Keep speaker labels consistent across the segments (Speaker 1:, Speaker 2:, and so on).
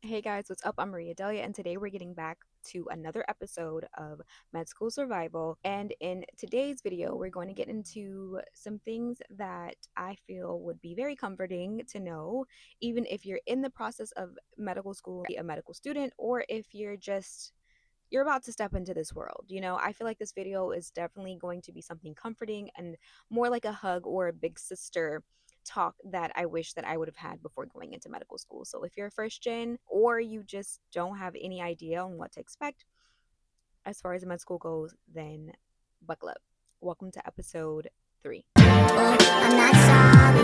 Speaker 1: Hey guys, what's up? I'm Maria Delia, and today we're getting back to another episode of Med School Survival. And in today's video, we're going to get into some things that I feel would be very comforting to know, even if you're in the process of medical school, a medical student, or if you're about to step into this world. I feel like this video is definitely going to be something comforting and more like a hug or a big sister talk that I wish that I would have had before going into medical school. So if you're a first gen or you just don't have any idea on what to expect as far as med school goes, then buckle up. Welcome to episode 3.
Speaker 2: I'm not sorry.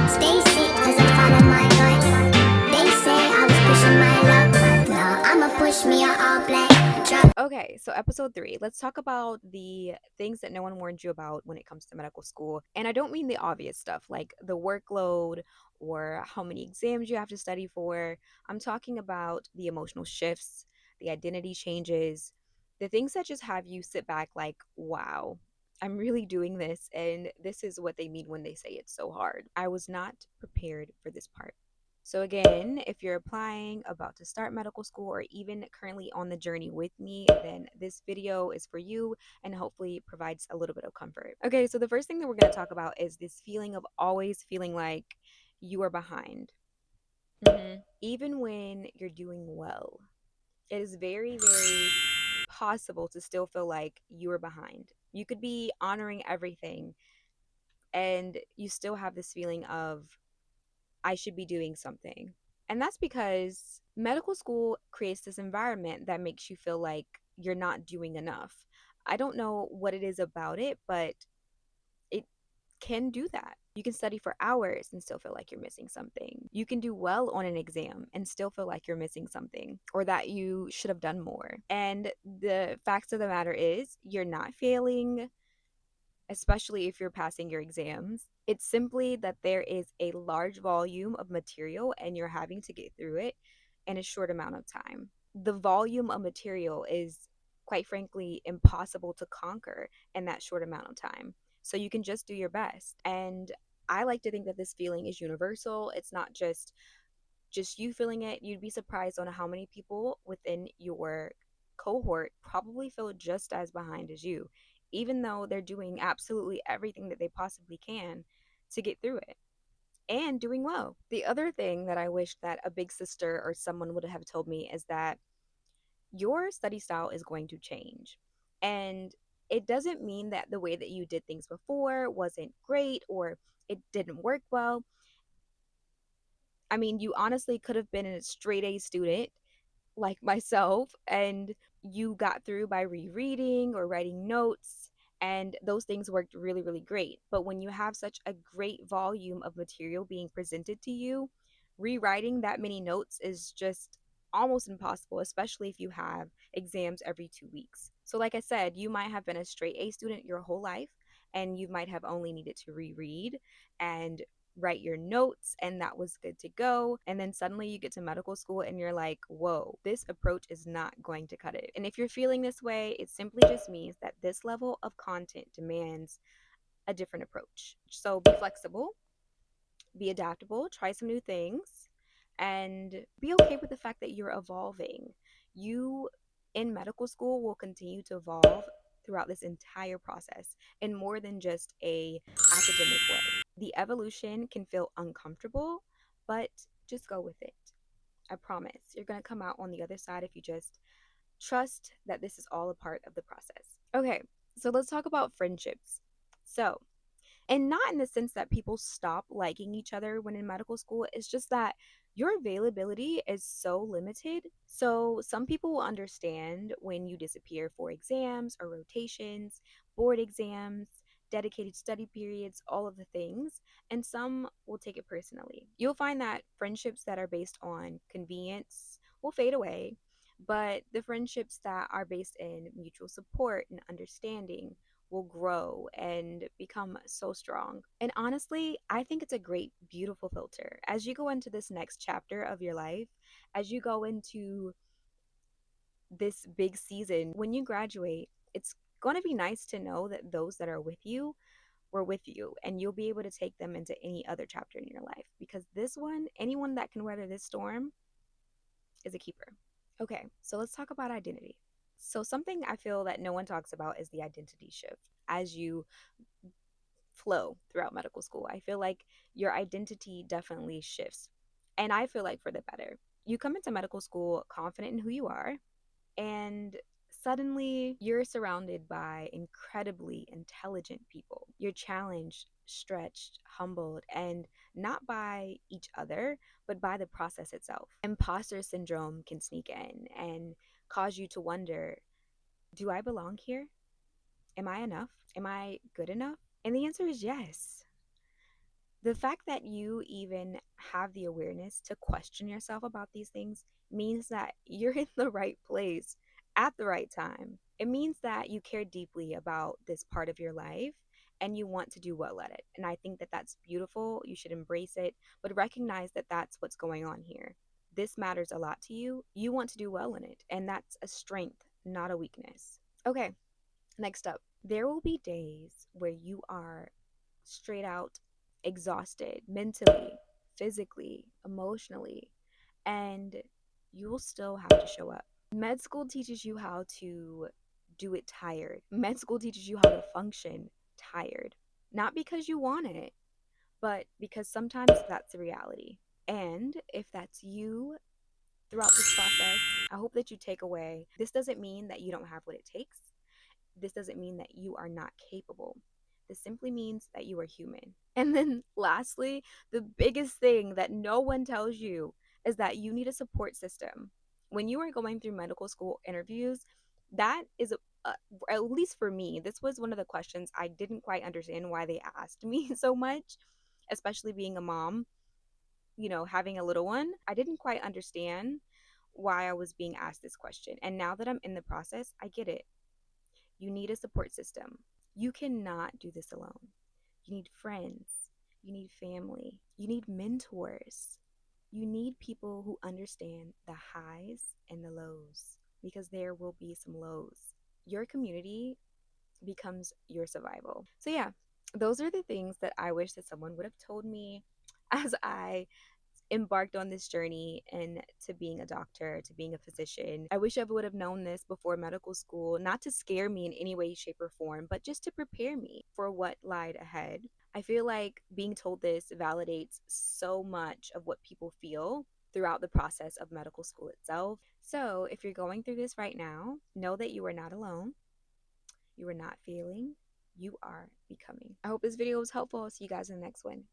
Speaker 2: Stay sick cause I follow my gut. They say I was pushing my luck. Nah, I'ma push me a all black truck.
Speaker 1: Okay, so episode 3, let's talk about the things that no one warned you about when it comes to medical school. And I don't mean the obvious stuff like the workload or how many exams you have to study for. I'm talking about the emotional shifts, the identity changes, the things that just have you sit back like, wow, I'm really doing this. And this is what they mean when they say it's so hard. I was not prepared for this part. So, again, if you're applying, about to start medical school, or even currently on the journey with me, then this video is for you and hopefully provides a little bit of comfort. Okay, so the first thing that we're going to talk about is this feeling of always feeling like you are behind. Even when you're doing well, it is very, very possible to still feel like you are behind. You could be honoring everything and you still have this feeling of, I should be doing something. And that's because medical school creates this environment that makes you feel like you're not doing enough. I don't know what it is about it, but it can do that. You can study for hours and still feel like you're missing something. You can do well on an exam and still feel like you're missing something or that you should have done more. And the facts of the matter is, you're not failing, especially if you're passing your exams. It's simply that there is a large volume of material and you're having to get through it in a short amount of time. The volume of material is, quite frankly, impossible to conquer in that short amount of time. So you can just do your best. And I like to think that this feeling is universal. It's not just you feeling it. You'd be surprised on how many people within your cohort probably feel just as behind as you, even though they're doing absolutely everything that they possibly can to get through it and doing well. The other thing that I wish that a big sister or someone would have told me is that your study style is going to change. And it doesn't mean that the way that you did things before wasn't great or it didn't work well. I mean, you honestly could have been a straight A student like myself, and you got through by rereading or writing notes, and those things worked really, really great. But when you have such a great volume of material being presented to you, rewriting that many notes is just almost impossible, especially if you have exams every 2 weeks. So, like I said, you might have been a straight A student your whole life, and you might have only needed to reread and write your notes, and that was good to go. And then suddenly you get to medical school and you're like, whoa, this approach is not going to cut it. And if you're feeling this way, it simply just means that this level of content demands a different approach. So be flexible, be adaptable, try some new things, and be okay with the fact that you're evolving. You in medical school will continue to evolve throughout this entire process in more than just a academic way. The evolution can feel uncomfortable, but just go with it. I promise you're going to come out on the other side if you just trust that this is all a part of the process. Okay, so let's talk about friendships. So, and not in the sense that people stop liking each other when in medical school, it's just that your availability is so limited. So some people will understand when you disappear for exams or rotations, board exams, dedicated study periods, all of the things, and some will take it personally. You'll find that friendships that are based on convenience will fade away, but the friendships that are based in mutual support and understanding will grow and become so strong. And honestly, I think it's a great, beautiful filter. As you go into this next chapter of your life, as you go into this big season, when you graduate, it's going to be nice to know that those that are with you were with you and you'll be able to take them into any other chapter in your life because this one, anyone that can weather this storm, is a keeper. Okay, so let's talk about identity. So, something I feel that no one talks about is the identity shift as you flow throughout medical school. I feel like your identity definitely shifts. And I feel like for the better. You come into medical school confident in who you are, and suddenly you're surrounded by incredibly intelligent people. You're challenged, stretched, humbled, and not by each other, but by the process itself. Imposter syndrome can sneak in and cause you to wonder, do I belong here? Am I enough? Am I good enough? And the answer is yes. The fact that you even have the awareness to question yourself about these things means that you're in the right place at the right time. It means that you care deeply about this part of your life and you want to do well at it. And I think that that's beautiful. You should embrace it, but recognize that that's what's going on here. This matters a lot to you. You want to do well in it, and that's a strength, not a weakness. Okay, next up, there will be days where you are straight out exhausted mentally, physically, emotionally, and you will still have to show up. Med school teaches you how to do it tired. Med school teaches you how to function tired. Not because you want it, but because sometimes that's the reality. And if that's you throughout this process, I hope that you take away this doesn't mean that you don't have what it takes. This doesn't mean that you are not capable. This simply means that you are human. And then, lastly, the biggest thing that no one tells you is that you need a support system. When you are going through medical school interviews, that is at least for me, this was one of the questions I didn't quite understand why they asked me so much, especially being a mom, having a little one. I didn't quite understand why I was being asked this question. And now that I'm in the process, I get it. You need a support system. You cannot do this alone. You need friends. You need family. You need mentors. You need people who understand the highs and the lows because there will be some lows. Your community becomes your survival. So, yeah, those are the things that I wish that someone would have told me as I embarked on this journey and to being a doctor, to being a physician. I wish I would have known this before medical school, not to scare me in any way, shape, or form, but just to prepare me for what lied ahead. I feel like being told this validates so much of what people feel throughout the process of medical school itself. So, if you're going through this right now, know that you are not alone. You are not failing. You are becoming. I hope this video was helpful. I'll see you guys in the next one.